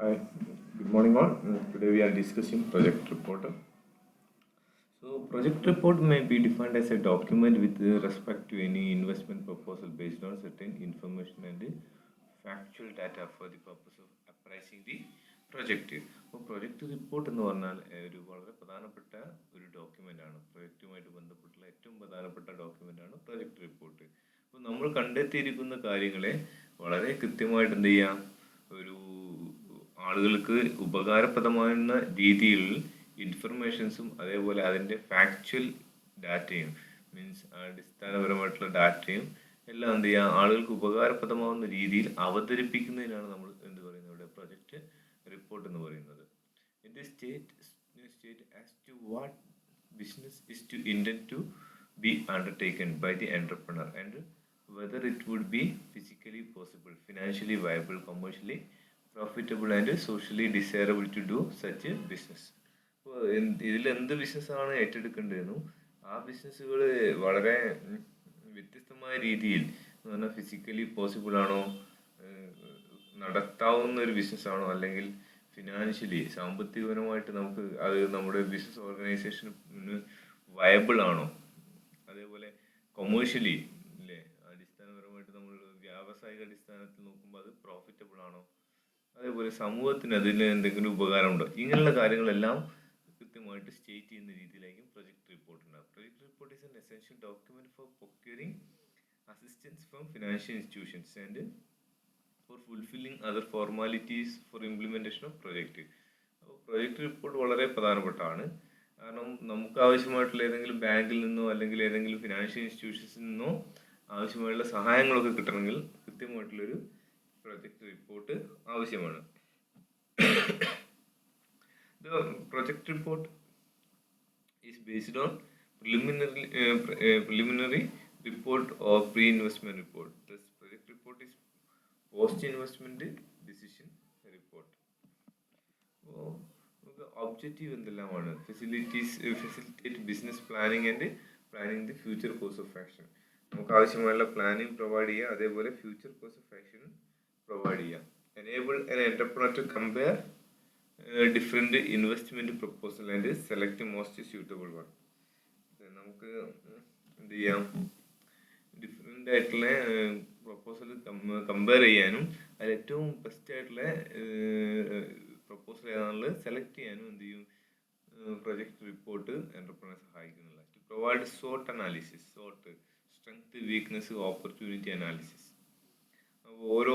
Hi, good morning all. Today we are discussing project report. So, project report may be defined as a document with respect to any investment proposal based on certain information and factual data for the purpose of appraising the project. അപ്പോൾ project report എന്ന് പറഞ്ഞാൽ ഒരു വളരെ പ്രധാനപ്പെട്ട ഒരു document ആണ്. പ്രൊജക്റ്റുമായിട്ട് ബന്ധപ്പെട്ടുള്ള ഏറ്റവും പ്രധാനപ്പെട്ട ഡോക്യുമെന്റ് ആണ് പ്രൊജക്ട് റിപ്പോർട്ട്. അപ്പോൾ നമ്മൾ കണ്ടെത്തിയിരിക്കുന്ന കാര്യങ്ങളെ വളരെ കൃത്യമായിട്ട് എന്ത് ചെയ്യാം, ഒരു ആളുകൾക്ക് ഉപകാരപ്രദമാകുന്ന രീതിയിൽ ഇൻഫർമേഷൻസും അതേപോലെ അതിൻ്റെ ഫാക്ച്വൽ ഡാറ്റയും മീൻസ് അടിസ്ഥാനപരമായിട്ടുള്ള ഡാറ്റയും എല്ലാം എന്ത് ചെയ്യുക, ആളുകൾക്ക് ഉപകാരപ്രദമാകുന്ന രീതിയിൽ അവതരിപ്പിക്കുന്നതിനാണ് നമ്മൾ എന്ത് പറയുന്നത്, ഇവിടെ പ്രൊജക്റ്റ് റിപ്പോർട്ട് എന്ന് പറയുന്നത്. ഇത് state as to what business is to intend to be undertaken by the entrepreneur and whether it would be physically possible, financially viable, commercially profitable and socially desirable to do such a business. അപ്പോൾ ഇതിൽ എന്ത് ബിസിനസ്സാണ് ഏറ്റെടുക്കേണ്ടതെന്നും ആ ബിസിനസ്സുകൾ വളരെ വ്യത്യസ്തമായ രീതിയിൽ എന്ന് പറഞ്ഞാൽ ഫിസിക്കലി പോസിബിൾ ആണോ, നടത്താവുന്ന ഒരു ബിസിനസ്സാണോ, അല്ലെങ്കിൽ ഫിനാൻഷ്യലി സാമ്പത്തികപരമായിട്ട് നമുക്ക് അത് നമ്മുടെ ബിസിനസ് ഓർഗനൈസേഷന് വയബിൾ ആണോ, അതേപോലെ കൊമേഴ്ഷ്യലി അല്ലേ അടിസ്ഥാനപരമായിട്ട് നമ്മൾ വ്യാവസായിക അടിസ്ഥാനത്തിൽ നോക്കുമ്പോൾ അത് പ്രോഫിറ്റബിൾ ആണോ, അതേപോലെ സമൂഹത്തിന് അതിന് എന്തെങ്കിലും ഉപകാരമുണ്ടോ, ഇങ്ങനെയുള്ള കാര്യങ്ങളെല്ലാം കൃത്യമായിട്ട് സ്റ്റേറ്റ് ചെയ്യുന്ന രീതിയിലായിരിക്കും പ്രൊജക്ട് റിപ്പോർട്ട് ഉണ്ടാകും. Project report is an essential document for procuring assistance from financial institutions and for fulfilling other formalities for implementation of project. അപ്പോൾ പ്രൊജക്ട് റിപ്പോർട്ട് വളരെ പ്രധാനപ്പെട്ടതാണ്. കാരണം നമുക്ക് ആവശ്യമായിട്ടുള്ള ഏതെങ്കിലും ബാങ്കിൽ നിന്നോ അല്ലെങ്കിൽ ഏതെങ്കിലും ഫിനാൻഷ്യൽ ഇൻസ്റ്റിറ്റ്യൂഷൻസിൽ നിന്നോ ആവശ്യമായുള്ള സഹായങ്ങളൊക്കെ കിട്ടണമെങ്കിൽ കൃത്യമായിട്ടുള്ളൊരു പ്രൊജക്ട് റിപ്പോർട്ട് ആവശ്യമാണ്. The project report is based on preliminary report or pre-investment report. This project report is post-investment decision report. Objective എന്തെല്ലാമാണ്? Facilitate business planning and planning the future course of action. നമുക്ക് ആവശ്യമായുള്ള planning provide ചെയ്യുക, അതേപോലെ future course of action provide ചെയ്യുക. Enable an entrepreneur to compare different investment proposal and select most suitable one. നമുക്ക് എന്ത് ചെയ്യാം, different ആയിട്ടുള്ള proposal compare ചെയ്യാനും അതിൽ ഏറ്റവും ബെസ്റ്റ് ആയിട്ടുള്ള പ്രൊപ്പോസൽ ഏതാണുള്ളത് സെലക്ട് ചെയ്യാനും എന്ത് ചെയ്യും, പ്രൊജക്ട് റിപ്പോർട്ട് എന്റർപ്രണറെ സഹായിക്കുന്നില്ല. ടു പ്രൊവൈഡ് സോട്ട് analysis, strength, weakness, opportunity analysis. അപ്പോൾ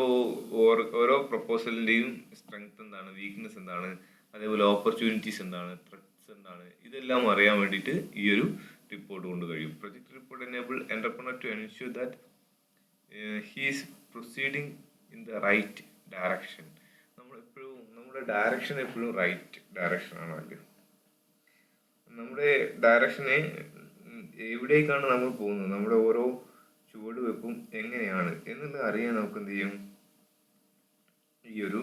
ഓരോ പ്രൊപ്പോസലിൻ്റെയും സ്ട്രെങ്ത് എന്താണ്, വീക്ക്നെസ് എന്താണ്, അതേപോലെ ഓപ്പർച്യൂണിറ്റീസ് എന്താണ്, ത്രെറ്റ്സ് എന്താണ്, ഇതെല്ലാം അറിയാൻ വേണ്ടിയിട്ട് ഈ ഒരു റിപ്പോർട്ട് കൊണ്ട് കഴിയും. Project report enable entrepreneur to ensure that he is proceeding in the right direction. നമ്മുടെ ഡയറക്ഷൻ എപ്പോഴും റൈറ്റ് ഡയറക്ഷൻ ആണല്ലോ. നമ്മുടെ ഡയറക്ഷനെ എവിടേക്കാണ് നമ്മൾ പോകുന്നത്, നമ്മുടെ ഓരോ ചുവട് വെപ്പും എങ്ങനെയാണ് എന്നുള്ളത് അറിയാൻ നമുക്ക് എന്ത് ചെയ്യും, ഈ ഒരു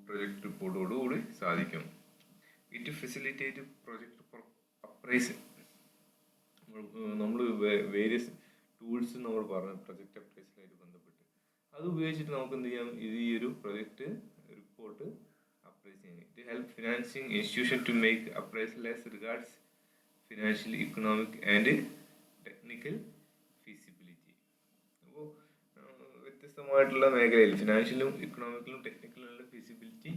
പ്രൊജക്ട് റിപ്പോർട്ടോടുകൂടി സാധിക്കും. It facilitate project appraise. നമ്മൾ വേരിയസ് ടൂൾസ് നമ്മൾ പറഞ്ഞു പ്രൊജക്ട് അപ്രൈസലായിട്ട് ബന്ധപ്പെട്ട്, അത് ഉപയോഗിച്ചിട്ട് നമുക്ക് എന്ത് ചെയ്യാം, ഈ ഒരു പ്രൊജക്ട് റിപ്പോർട്ട് അപ്രൈസ് ചെയ്യാൻ. It help financing institution to make appraisal as regards financial, economic and technical feasibility. അപ്പോൾ വ്യത്യസ്തമായിട്ടുള്ള മേഖലയിൽ ഫിനാൻഷ്യലും ഇക്കണോമിക്കലും ടെക്നിക്കലുള്ള ഫീസിബിലിറ്റി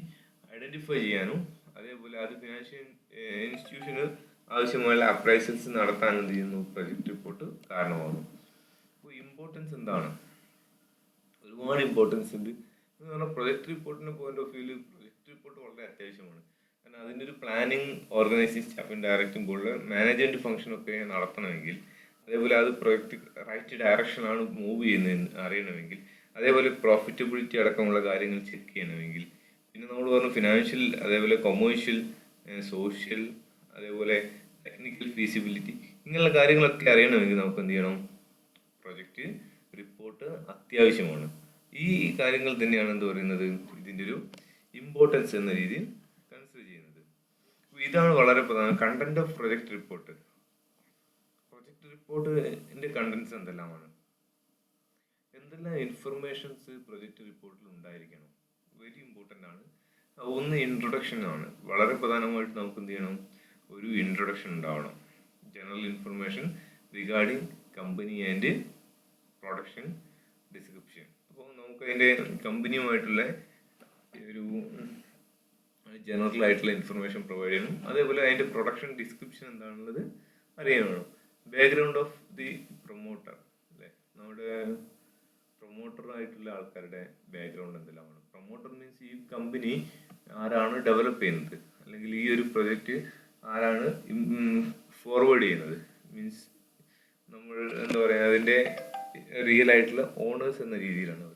ഐഡൻറ്റിഫൈ ചെയ്യാനും അതേപോലെ അത് ഫിനാൻഷ്യൽ ഇൻസ്റ്റിറ്റ്യൂഷന് ആവശ്യമായ അപ്രൈസൽസ് നടത്താൻ എന്ത് ചെയ്യുന്നു, പ്രൊജക്ട് റിപ്പോർട്ട് കാരണമാകുന്നു. അപ്പോൾ ഇമ്പോർട്ടൻസ് എന്താണ്? ഒരുപാട് ഇമ്പോർട്ടൻസ് ഉണ്ട് എന്ന് പറഞ്ഞാൽ പ്രൊജക്ട് റിപ്പോർട്ടിൻ്റെ പോയിന്റ് ഓഫ് വ്യൂവിൽ പ്രൊജക്ട് റിപ്പോർട്ട് വളരെ അത്യാവശ്യമാണ്. കാരണം അതിൻ്റെ ഒരു പ്ലാനിങ്, ഓർഗനൈസിങ്, സ്റ്റാഫിംഗ്, ഡയറക്റ്റിംഗ് പോലുള്ള മാനേജ്മെൻറ്റ് ഫംഗ്ഷനൊക്കെ നടത്തണമെങ്കിൽ, അതേപോലെ അത് പ്രൊജക്ട് റൈറ്റ് ഡയറക്ഷനാണ് മൂവ് ചെയ്യുന്നതെന്ന് അറിയണമെങ്കിൽ, അതേപോലെ പ്രോഫിറ്റബിലിറ്റി അടക്കമുള്ള കാര്യങ്ങൾ ചെക്ക് ചെയ്യണമെങ്കിൽ, പിന്നെ നമ്മൾ പറഞ്ഞു ഫിനാൻഷ്യൽ, അതേപോലെ കൊമേഴ്ഷ്യൽ, സോഷ്യൽ, അതേപോലെ ടെക്നിക്കൽ ഫീസിബിലിറ്റി, ഇങ്ങനെയുള്ള കാര്യങ്ങളൊക്കെ അറിയണമെങ്കിൽ നമുക്ക് എന്ത് ചെയ്യണം, പ്രൊജക്റ്റ് റിപ്പോർട്ട് അത്യാവശ്യമാണ്. ഈ കാര്യങ്ങൾ തന്നെയാണ് എന്ത് പറയുന്നത്, ഇതിൻ്റെ ഒരു ഇമ്പോർട്ടൻസ് എന്ന രീതിയിൽ കൺസിഡർ ചെയ്യുന്നത്. ഇതാണ് വളരെ പ്രധാനം, content of project report. Project റിപ്പോർട്ടിന്റെ കണ്ടന്റ്സ് എന്തെല്ലാമാണ്, എന്തെല്ലാം ഇൻഫർമേഷൻസ് പ്രൊജക്ട് റിപ്പോർട്ടിൽ ഉണ്ടായിരിക്കണം, വെരി ഇമ്പോർട്ടൻ്റ് ആണ്. ഒന്ന് ഇൻട്രൊഡക്ഷൻ ആണ്. വളരെ പ്രധാനമായിട്ട് നമുക്ക് എന്ത് ചെയ്യണം, ഒരു ഇൻട്രൊഡക്ഷൻ ഉണ്ടാവണം. General information regarding company and production description. അപ്പോൾ നമുക്ക് അതിൻ്റെ കമ്പനിയുമായിട്ടുള്ള ഒരു ജനറൽ ആയിട്ടുള്ള ഇൻഫർമേഷൻ പ്രൊവൈഡ് ചെയ്യണം. അതേപോലെ അതിൻ്റെ പ്രൊഡക്ഷൻ ഡിസ്ക്രിപ്ഷൻ എന്താണുള്ളത് അറിയാൻ വേണം. ബാക്ക്ഗ്രൗണ്ട് ഓഫ് ദി പ്രൊമോട്ടർ അല്ലേ, നമ്മുടെ പ്രൊമോട്ടർ ആയിട്ടുള്ള ആൾക്കാരുടെ ബാക്ക്ഗ്രൗണ്ട് എന്തെല്ലാമാണ്. പ്രൊമോട്ടർ മീൻസ് ഈ കമ്പനി ആരാണ് ഡെവലപ്പ് ചെയ്യുന്നത്, അല്ലെങ്കിൽ ഈ ഒരു പ്രൊജക്റ്റ് ആരാണ് ഫോർവേഡ് ചെയ്യുന്നത്, മീൻസ് നമ്മൾ എന്താ പറയുക, അതിൻ്റെ റിയൽ ആയിട്ടുള്ള ഓണേഴ്സ് എന്ന രീതിയിലാണ് അവർ.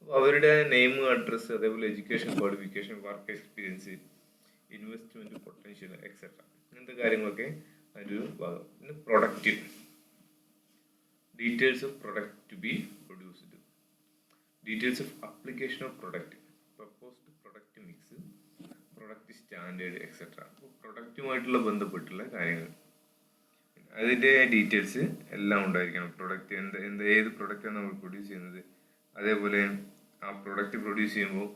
അപ്പോൾ അവരുടെ നെയിം, അഡ്രസ്സ്, അതേപോലെ education qualification, work experience, investment potential etcetera, ഇങ്ങനത്തെ കാര്യങ്ങളൊക്കെ അതിൻ്റെ ഒരു ഭാഗം. പിന്നെ product details of product to be produced, details of application of product, proposed product mix, product standard etcetera. അപ്പോൾ പ്രൊഡക്റ്റുമായിട്ടുള്ള ബന്ധപ്പെട്ടുള്ള കാര്യങ്ങൾ, അതിൻ്റെ ഡീറ്റെയിൽസ് എല്ലാം ഉണ്ടായിരിക്കണം. പ്രൊഡക്റ്റ് ഏത് പ്രൊഡക്റ്റാണ് നമ്മൾ പ്രൊഡ്യൂസ് ചെയ്യുന്നത്, അതേപോലെ ആ പ്രൊഡക്റ്റ് പ്രൊഡ്യൂസ് ചെയ്യുമ്പോൾ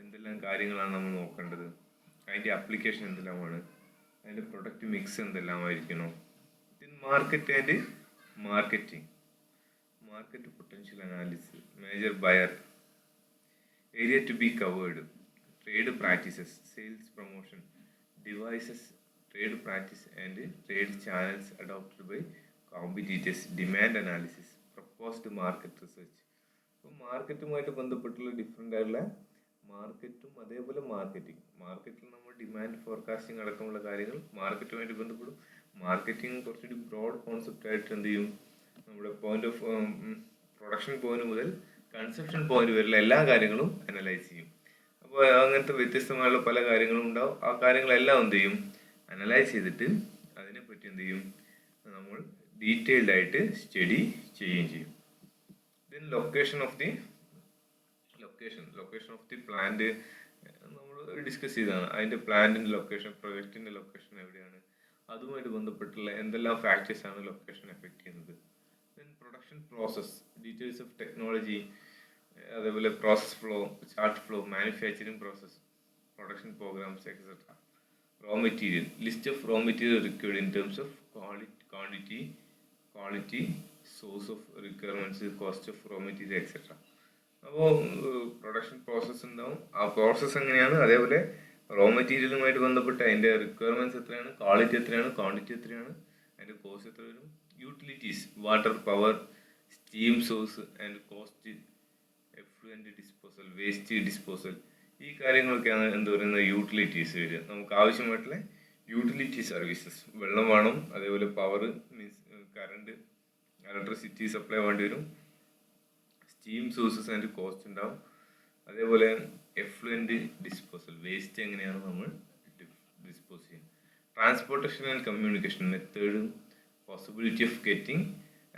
എന്തെല്ലാം കാര്യങ്ങളാണ് നമ്മൾ നോക്കേണ്ടത്, അതിൻ്റെ ആപ്ലിക്കേഷൻ എന്തെല്ലാമാണ്, അതിൻ്റെ പ്രൊഡക്റ്റ് മിക്സ് എന്തെല്ലാമായിരിക്കണം. Market and marketing, market potential analysis, major buyer, area to be covered, trade practices, sales promotion, devices, trade practice and trade channels adopted by competitors, demand analysis, proposed market research. അപ്പോൾ മാർക്കറ്റുമായിട്ട് ബന്ധപ്പെട്ടുള്ള different ആയിട്ടുള്ള മാർക്കറ്റും അതേപോലെ മാർക്കറ്റിൽ നമ്മൾ demand forecasting അടക്കമുള്ള കാര്യങ്ങൾ മാർക്കറ്റുമായിട്ട് ബന്ധപ്പെടും. മാർക്കറ്റിംഗ് കുറച്ചുകൂടി ബ്രോഡ് കോൺസെപ്റ്റ് ആയിട്ട് എന്ത് ചെയ്യും, നമ്മുടെ പോയിന്റ് ഓഫ് പ്രൊഡക്ഷൻ പോയിന്റ് മുതൽ കൺസപ്ഷൻ പോയിന്റ് വരെയുള്ള എല്ലാ കാര്യങ്ങളും അനലൈസ് ചെയ്യും. അപ്പോൾ അങ്ങനത്തെ വ്യത്യസ്തമായുള്ള പല കാര്യങ്ങളും ഉണ്ടാവും. ആ കാര്യങ്ങളെല്ലാം എന്ത് ചെയ്യും, അനലൈസ് ചെയ്തിട്ട് അതിനെപ്പറ്റി എന്ത് ചെയ്യും, നമ്മൾ ഡീറ്റെയിൽഡ് ആയിട്ട് സ്റ്റഡി ചെയ്യുകയും ചെയ്യും. Then location of the plant നമ്മൾ ഡിസ്കസ് ചെയ്തതാണ്. അതിൻ്റെ പ്ലാന്റിൻ്റെ ലൊക്കേഷൻ, പ്രൊജക്റ്റിൻ്റെ ലൊക്കേഷൻ എവിടെയാണ്, അതുമായിട്ട് ബന്ധപ്പെട്ടുള്ള എന്തെല്ലാം ഫാക്ടേഴ്സ് ആണ് ലൊക്കേഷൻ എഫക്ട് ചെയ്യുന്നത്. Then production process, details of technology, അതേപോലെ process flow, chart flow, manufacturing process, production programs etcetera. Raw material, list of raw material required in terms of quality, source of requirements, cost of raw material etcetera. അപ്പോൾ production process ഉണ്ടാവും. ആ process എങ്ങനെയാണ്, അതേപോലെ raw മെറ്റീരിയലുമായിട്ട് ബന്ധപ്പെട്ട് അതിൻ്റെ requirements എത്രയാണ്, quality എത്രയാണ്, quantity എത്രയാണ്, അതിൻ്റെ കോസ്റ്റ് എത്ര വരും. Utilities, water, power, steam source and cost, effluent disposal, waste disposal, ഈ കാര്യങ്ങളൊക്കെയാണ് എന്ത് പറയുന്നത് യൂട്ടിലിറ്റീസ് വരിക. നമുക്ക് ആവശ്യമായിട്ടുള്ള യൂട്ടിലിറ്റി സർവീസസ്, വെള്ളം വേണം, അതേപോലെ power means current, electricity supply വേണ്ടി വരും, സ്റ്റീം സോഴ്സസ് ആൻഡ് കോസ്റ്റ് ഉണ്ടാവും, അതേപോലെ എഫ്ലുവൻ്റ് ഡിസ്പോസൽ, വേസ്റ്റ് എങ്ങനെയാണ് നമ്മൾ ഡിസ്പോസ് ചെയ്യുന്നത്, ട്രാൻസ്പോർട്ടേഷൻ ആൻഡ് കമ്മ്യൂണിക്കേഷൻ മെത്തേഡും, possibility of getting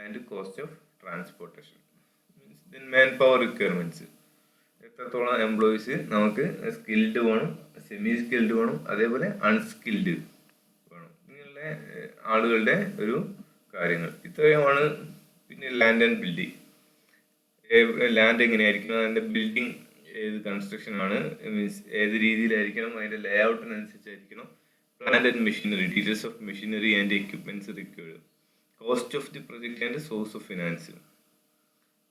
and cost of transportation. Means then man power requirements, എത്രത്തോളം എംപ്ലോയീസ് നമുക്ക് സ്കിൽഡ് വേണം, സെമി സ്കിൽഡ് വേണം, അതേപോലെ അൺസ്കിൽഡ് വേണം, ഇങ്ങനെയുള്ള ആളുകളുടെ ഒരു കാര്യങ്ങൾ ഇത്രയുമാണ്. പിന്നെ ലാൻഡ് ആൻഡ് ബിൽഡിംഗ്, ലാൻഡ് എങ്ങനെയായിരിക്കണം, അതിൻ്റെ ബിൽഡിംഗ് ഏത് കൺസ്ട്രക്ഷൻ ആണ്, മീൻസ് ഏത് രീതിയിലായിരിക്കണം, അതിൻ്റെ ലേ ഔട്ടിനനുസരിച്ചായിരിക്കണം. Plant and machinery, details of machinery and equipments required, cost of the project and source of finance.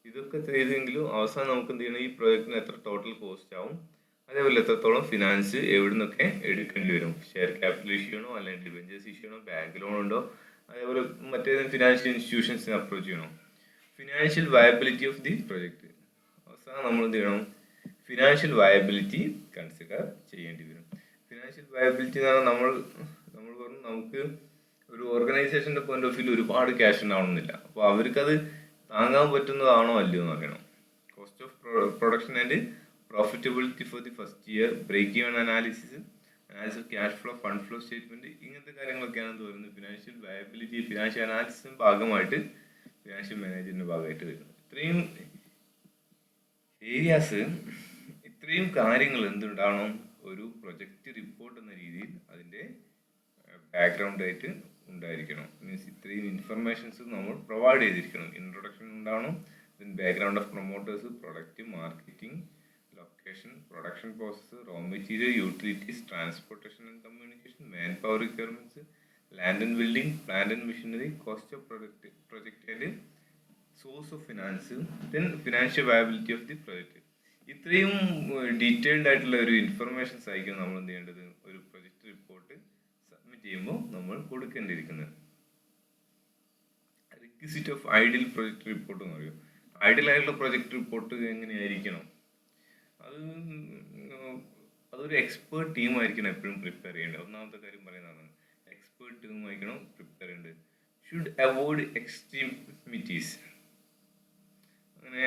ഇതൊക്കെ ചെയ്തെങ്കിലും അവസാനം നമുക്ക് എന്ത് ചെയ്യണം, ഈ പ്രൊജക്റ്റിന് എത്ര ടോട്ടൽ കോസ്റ്റ് ആവും, അതേപോലെ എത്രത്തോളം ഫിനാൻസ് എവിടെ നിന്നൊക്കെ എടുക്കേണ്ടി വരും, ഷെയർ ക്യാപിറ്റൽ ഇഷ്യൂ ആണോ, അല്ലെങ്കിൽ ഡിബെഞ്ചേഴ്സ് ഇഷ്യൂ ആണോ, ബാങ്ക് ലോൺ ഉണ്ടോ, അതേപോലെ മറ്റേതെങ്കിലും ഫിനാൻഷ്യൽ ഇൻസ്റ്റിറ്റ്യൂഷൻസിനെ അപ്രോച്ച് ചെയ്യണോ, financial viability of the project. അവസാനം നമ്മൾ എന്ത് ചെയ്യണം, ഫിനാൻഷ്യൽ വയബിലിറ്റി കൺസിഡർ ചെയ്യേണ്ടി വരും. ഫിനാൻഷ്യൽ വയബിലിറ്റി എന്ന് പറഞ്ഞാൽ നമ്മൾ പറഞ്ഞു നമുക്ക് ഒരു ഓർഗനൈസേഷൻ്റെ പോയിന്റ് ഓഫ് വ്യൂ ഒരുപാട് ക്യാഷ് ഉണ്ടാവണമെന്നില്ല. അപ്പോൾ അവർക്കത് താങ്ങാൻ പറ്റുന്നതാണോ അല്ലയോ എന്ന് അറിയണം. Cost of production and profitability for the first year, break even analysis of cash flow, fund flow statement, ഇങ്ങനത്തെ കാര്യങ്ങളൊക്കെയാണ് പറയുന്നത് ഫിനാൻഷ്യൽ വയബിലിറ്റി, ഫിനാൻഷ്യൽ അനാലിസിസിന്റെ ഭാഗമായിട്ട് ഫിനാൻഷ്യൽ മാനേജ്മെന്റിന്റെ ഭാഗമായിട്ട് വരുന്നത്. ഇത്രയും ഏരിയാസ്, ഇത്രയും കാര്യങ്ങൾ എന്തുണ്ടാവണം, ഒരു പ്രൊജക്റ്റ് റിപ്പോർട്ട് എന്ന രീതിയിൽ അതിൻ്റെ ബാക്ക്ഗ്രൗണ്ട് ആയിട്ട് ഉണ്ടായിരിക്കണം. മീൻസ് ഇത്രയും ഇൻഫർമേഷൻസ് നമ്മൾ പ്രൊവൈഡ് ചെയ്തിരിക്കണം. ഇൻട്രൊഡക്ഷൻ ഉണ്ടാവണം, then background of promoters, product, marketing, location, production process, raw material, utilities, transportation and communication, manpower requirements, land and building, plant and machinery, cost of project and source of finance, then financial viability of the project. ഇത്രയും detailed ആയിട്ടുള്ള ഒരു informations ആയിരിക്കും നമ്മൾ എന്ത് ചെയ്യേണ്ടത് ഒരു project report submit ചെയ്യുമ്പോൾ നമ്മൾ കൊടുക്കേണ്ടിയിരിക്കുന്നത്. റിക്വിസിറ്റ് ഓഫ് ഐഡിയൽ പ്രൊജക്ട് റിപ്പോർട്ട് എന്ന് പറയും. ഐഡിയൽ ആയിട്ടുള്ള പ്രൊജക്ട് റിപ്പോർട്ട് എങ്ങനെയായിരിക്കണം? അതൊരു എക്സ്പേർട്ട് ടീം ആയിരിക്കണം എപ്പോഴും പ്രിപ്പയർ ചെയ്യേണ്ടത്. ഒന്നാമത്തെ കാര്യം പറയുന്നതാണ്, എക്സ്പേർട്ട് ടീം ആയിരിക്കണം പ്രിപ്പയർ ചെയ്യേണ്ടത്. Should avoid extremities. അങ്ങനെ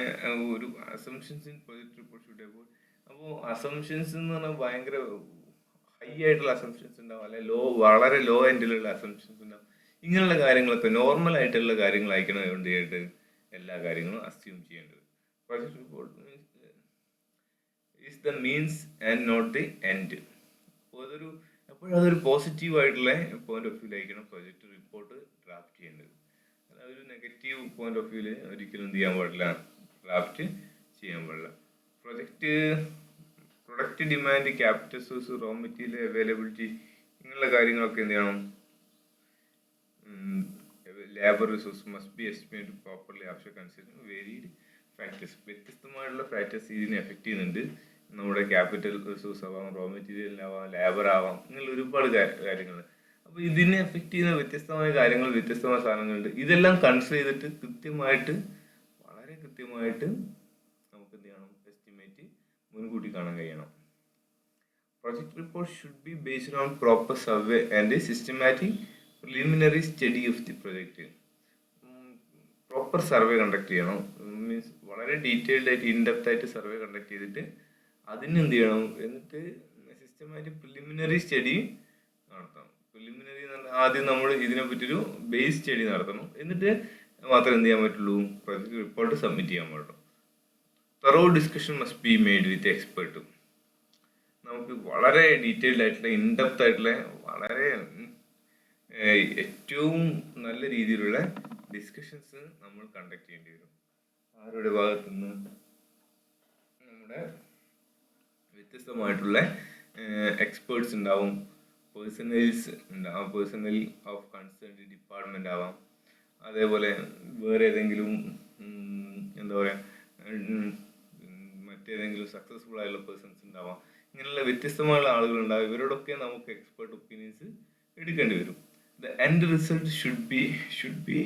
ഒരു assumptions in project report should avoid. അപ്പോൾ അസംഷൻസ് എന്ന് പറഞ്ഞാൽ ഭയങ്കര ഹൈ ആയിട്ടുള്ള അസംഷൻസ് ഉണ്ടാവും, അല്ലെ വളരെ ലോ എൻഡിലുള്ള അസംഷൻസ് ഉണ്ടാവും. ഇങ്ങനെയുള്ള കാര്യങ്ങളൊക്കെ നോർമൽ ആയിട്ടുള്ള കാര്യങ്ങളായിരിക്കണം എന്ത് ചെയ്യേണ്ടത്, എല്ലാ കാര്യങ്ങളും അസ്യൂം ചെയ്യേണ്ടത്. Project report is the means and not the end. അപ്പോൾ എപ്പോഴും അതൊരു പോസിറ്റീവ് ആയിട്ടുള്ള പോയിന്റ് ഓഫ് വ്യൂലായിരിക്കണം പ്രൊജക്ട് റിപ്പോർട്ട് ഡ്രാഫ്റ്റ് ചെയ്യേണ്ടത്. അതൊരു നെഗറ്റീവ് പോയിന്റ് ഓഫ് വ്യൂല് ഒരിക്കലും എന്ത് ചെയ്യാൻ പാടില്ല, ഡ്രാഫ്റ്റ് ചെയ്യാൻ പാടില്ല. Product demand, capital source, raw material availability, ഇങ്ങനെയുള്ള കാര്യങ്ങളൊക്കെ എന്ത് ചെയ്യണം. Labour resource must be estimate properly after considering varied factors. വ്യത്യസ്തമായിട്ടുള്ള ഫാക്ടേഴ്സ് ഇതിനെ എഫക്ട് ചെയ്യുന്നുണ്ട്. നമ്മുടെ ക്യാപിറ്റൽ റിസോഴ്സ് ആവാം, റോ മെറ്റീരിയൽ ആവാം, ലേബർ ആവാം, ഇങ്ങനെ ഒരുപാട് കാര്യങ്ങൾ. അപ്പോൾ ഇതിനെ എഫക്ട് ചെയ്യുന്ന വ്യത്യസ്തമായ കാര്യങ്ങൾ, വ്യത്യസ്തമായ സാധനങ്ങളുണ്ട്. ഇതെല്ലാം കൺസിഡർ ചെയ്തിട്ട് വളരെ കൃത്യമായിട്ട് നമുക്ക് എന്ത് ചെയ്യണം, എസ്റ്റിമേറ്റ് മുൻകൂട്ടി കാണാൻ കഴിയണം. Project report should be based on proper survey and systematic preliminary study of the project. Proper survey conduct ചെയ്യണം. മീൻസ് വളരെ ഡീറ്റെയിൽഡ് ആയിട്ട് ഇൻഡെപ്ത് ആയിട്ട് സർവേ കണ്ടക്ട് ചെയ്തിട്ട് അതിന് എന്ത് ചെയ്യണം, എന്നിട്ട് സിസ്റ്റമാറ്റിക് പ്രിലിമിനറി സ്റ്റഡി നടത്തണം. പ്രിലിമിനറി എന്ന് പറഞ്ഞാൽ ആദ്യം നമ്മൾ ഇതിനെ പറ്റിയൊരു ബേസ് സ്റ്റഡി നടത്തണം. എന്നിട്ട് മാത്രമേ എന്ത് ചെയ്യാൻ പറ്റുള്ളൂ, പ്രൊജക്ട് റിപ്പോർട്ട് സബ്മിറ്റ് ചെയ്യാൻ പാടുള്ളൂ. Thorough discussion must be made with എക്സ്പെർട്ടും. നമുക്ക് വളരെ ഡീറ്റെയിൽഡ് ആയിട്ടുള്ള ഇൻഡെപ്ത് ആയിട്ടുള്ള വളരെ ഏറ്റവും നല്ല രീതിയിലുള്ള ഡിസ്കഷൻസ് നമ്മൾ കണ്ടക്ട് ചെയ്യേണ്ടി വരും. ആരുടെ ഭാഗത്തുനിന്ന്? നമ്മുടെ വ്യത്യസ്തമായിട്ടുള്ള എക്സ്പേർട്സ് ഉണ്ടാവും, പേഴ്സണൽസ് ഉണ്ടാവും, പേഴ്സണൽ ഓഫ് കൺസേൺ ഡിപ്പാർട്ട്മെന്റ് ആവാം, അതേപോലെ വേറെ ഏതെങ്കിലും എന്താ പറയുക മറ്റേതെങ്കിലും സക്സസ്ഫുൾ ആയിട്ടുള്ള പേഴ്സൺസ് ഉണ്ടാവാം. ഇങ്ങനെയുള്ള വ്യത്യസ്തമായുള്ള ആളുകളുണ്ടാവും. ഇവരോടൊക്കെ നമുക്ക് എക്സ്പേർട്ട് ഒപ്പീനിയൻസ് എടുക്കേണ്ടി വരും. The end result should be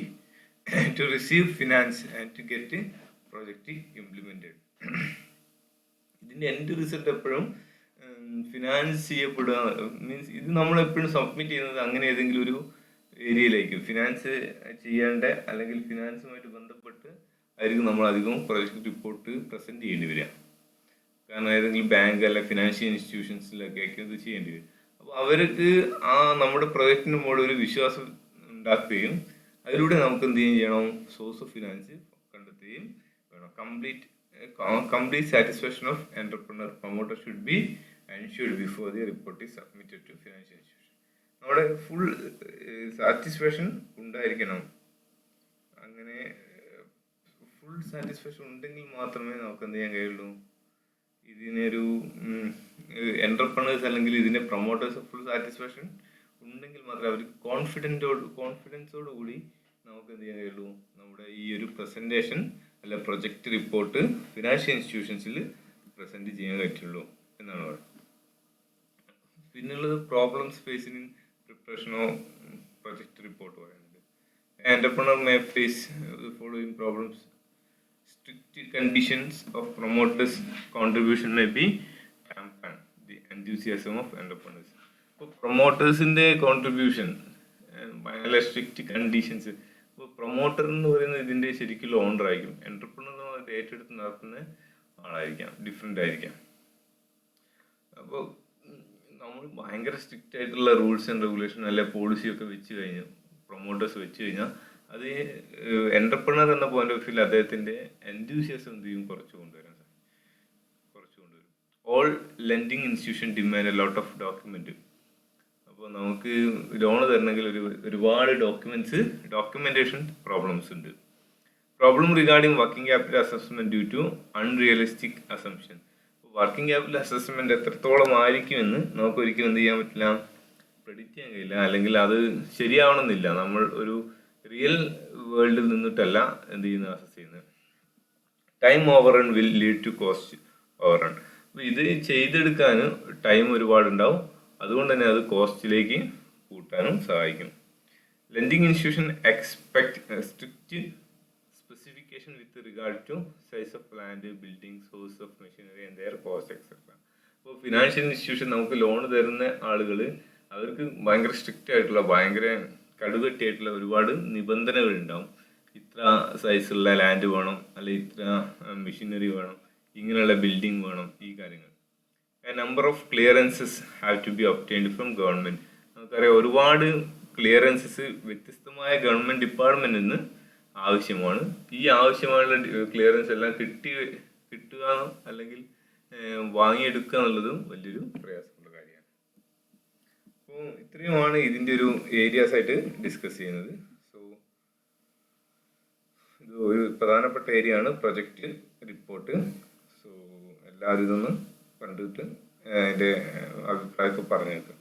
to receive finance and to get a project implemented. ഇതിന്റെ എൻഡ് റിസൾട്ട് എപ്പോഴും ഫിനാൻസ് ചെയ്യപ്പെടുക. മീൻസ് ഇത് നമ്മൾ എപ്പോഴും സബ്മിറ്റ് ചെയ്യുന്നത് അങ്ങനെ ഏതെങ്കിലും ഒരു ഏരിയയിലേക്ക് ഫിനാൻസ് ചെയ്യേണ്ട അല്ലെങ്കിൽ ഫിനാൻസുമായിട്ട് ബന്ധപ്പെട്ട് ആയിരിക്കും നമ്മൾ അധികവും പ്രൊജക്ട് റിപ്പോർട്ട് പ്രസന്റ് ചെയ്യേണ്ടി വരിക. കാരണം ഏതെങ്കിലും ബാങ്ക് അല്ലെ ഫിനാൻഷ്യൽ ഇൻസ്റ്റിറ്റ്യൂഷൻസിലൊക്കെ ആയിരിക്കും ഇത് ചെയ്യേണ്ടി വരും. അപ്പോൾ അവർക്ക് നമ്മുടെ പ്രൊജക്റ്റിന് മുകളിൽ ഒരു വിശ്വാസം ഉണ്ടാക്കുകയും അതിലൂടെ നമുക്ക് എന്ത് ചെയ്യണം, സോഴ്സ് ഓഫ് ഫിനാൻസ് കണ്ടെത്തുകയും വേണം. Complete satisfaction of entrepreneur promoter should be ensured before the report is submitted to financial institution. നമ്മുടെ ഫുൾ സാറ്റിസ്ഫാക്ഷൻ ഉണ്ടായിരിക്കണം. അങ്ങനെ ഫുൾ സാറ്റിസ്ഫാക്ഷൻ ഉണ്ടെങ്കിൽ മാത്രമേ നമുക്ക് എന്ത് ചെയ്യാൻ കഴിയുള്ളൂ, ഇതിനൊരു എന്റർപ്രണേഴ്സ് അല്ലെങ്കിൽ ഇതിന്റെ പ്രൊമോട്ടേഴ്സ് ഫുൾ സാറ്റിസ്ഫാക്ഷൻ ഉണ്ടെങ്കിൽ മാത്രമേ അവർക്ക് കോൺഫിഡൻസോട് കൂടി നമുക്ക് എന്ത് ചെയ്യാൻ കഴിയുള്ളൂ, നമ്മുടെ ഈ ഒരു പ്രസന്റേഷൻ അല്ല പ്രൊജക്ട് റിപ്പോർട്ട് ഫിനാൻഷ്യൽ ഇൻസ്റ്റിറ്റ്യൂഷൻസിൽ പ്രസന്റ് ചെയ്യാൻ പറ്റുള്ളൂ എന്നാണ് പറയുന്നത്. പിന്നുള്ളത് problems facing in preparation of project report പറയുന്നത്. Entrepreneur may face following problems. Strict conditions of promoters' contribution may be dampen the enthusiasm of entrepreneurs. അപ്പോൾ പ്രൊമോട്ടേഴ്സിന്റെ കോൺട്രിബ്യൂഷൻ ഭയങ്കര സ്ട്രിക്റ്റ് കണ്ടീഷൻസ്. അപ്പോൾ പ്രൊമോട്ടർ എന്ന് പറയുന്നത് ഇതിന്റെ ശരിക്കും ഓണർ ആയിരിക്കും. എന്റർപ്രണർ ഏറ്റെടുത്ത് നടത്തുന്ന ആളായിരിക്കാം, ഡിഫറെന്റ് ആയിരിക്കാം. അപ്പോൾ നമ്മൾ ഭയങ്കര സ്ട്രിക്റ്റ് ആയിട്ടുള്ള റൂൾസ് ആൻഡ് റെഗുലേഷൻ അല്ലെ പോളിസിയൊക്കെ വെച്ച് കഴിഞ്ഞു പ്രൊമോട്ടേഴ്സ് വെച്ച് കഴിഞ്ഞാൽ അത് എന്റർപ്രണർ എന്ന പോയിന്റ് ഓഫ് വ്യൂ അദ്ദേഹത്തിന്റെ എൻതൂസിയാസം എന്ത് ചെയ്യും, കുറച്ച് കൊണ്ടുവരും. All lending institution demand a lot of document. അപ്പോൾ നമുക്ക് ലോണ് തരണമെങ്കിൽ ഒരുപാട് ഡോക്യുമെന്റേഷൻ പ്രോബ്ലംസ് ഉണ്ട്. Problem regarding working capital assessment due to unrealistic assumption. Working capital assessment എത്രത്തോളം ആയിരിക്കുമെന്ന് നമുക്ക് ഒരിക്കലും എന്ത് ചെയ്യാൻ പറ്റില്ല, പ്രെഡിക്റ്റ് ചെയ്യാൻ കഴിയില്ല. അല്ലെങ്കിൽ അത് ശരിയാവണമെന്നില്ല. നമ്മൾ ഒരു റിയൽ വേൾഡിൽ നിന്നിട്ടല്ല എന്ത് ചെയ്യുന്നത്, അസസ് ചെയ്യുന്നത്. Time over run will lead to cost over run. അപ്പോൾ ഇത് ചെയ്തെടുക്കാൻ ടൈം ഒരുപാടുണ്ടാവും, അതുകൊണ്ട് തന്നെ അത് കോസ്റ്റിലേക്ക് കൂട്ടാനും സഹായിക്കും. Lending institution expect strict specification with regard to size of land, building, source of machinery and their cost etcetera. അപ്പോൾ ഫിനാൻഷ്യൽ ഇൻസ്റ്റിറ്റ്യൂഷൻ നമുക്ക് ലോൺ തരുന്ന ആളുകൾ അവർക്ക് ഭയങ്കര സ്ട്രിക്റ്റ് ആയിട്ടുള്ള, ഭയങ്കര കടുകട്ടിയായിട്ടുള്ള ഒരുപാട് നിബന്ധനകൾ ഉണ്ടാവും. ഇത്ര സൈസുള്ള ലാൻഡ് വേണം, അല്ലെങ്കിൽ ഇത്ര മെഷീനറി വേണം, ഇങ്ങനെയുള്ള ബിൽഡിംഗ് വേണം, ഈ കാര്യങ്ങൾ. A number of clearances have to be obtained from government. നമുക്കറിയാം ഒരുപാട് ക്ലിയറൻസസ് വ്യത്യസ്തമായ ഗവൺമെന്റ് ഡിപ്പാർട്ട്മെന്റിൽ നിന്ന് ആവശ്യമാണ്. ഈ ആവശ്യമായുള്ള ക്ലിയറൻസ് എല്ലാം കിട്ടുക അല്ലെങ്കിൽ വാങ്ങിയെടുക്കുക എന്നുള്ളതും വലിയൊരു പ്രയാസമുള്ള കാര്യമാണ്. അപ്പോൾ ഇത്രയുമാണ് ഇതിൻ്റെ ഒരു ഏരിയാസ് ആയിട്ട് ഡിസ്കസ് ചെയ്യുന്നത്. സോ ഇത് ഒരു പ്രധാനപ്പെട്ട ഏരിയ ആണ് പ്രൊജക്റ്റ് റിപ്പോർട്ട്. സോ എല്ലാവരും ഇതൊന്ന് കണ്ടിട്ട് അതിൻ്റെ അഭിപ്രായമൊക്കെ പറഞ്ഞു കേൾക്കും.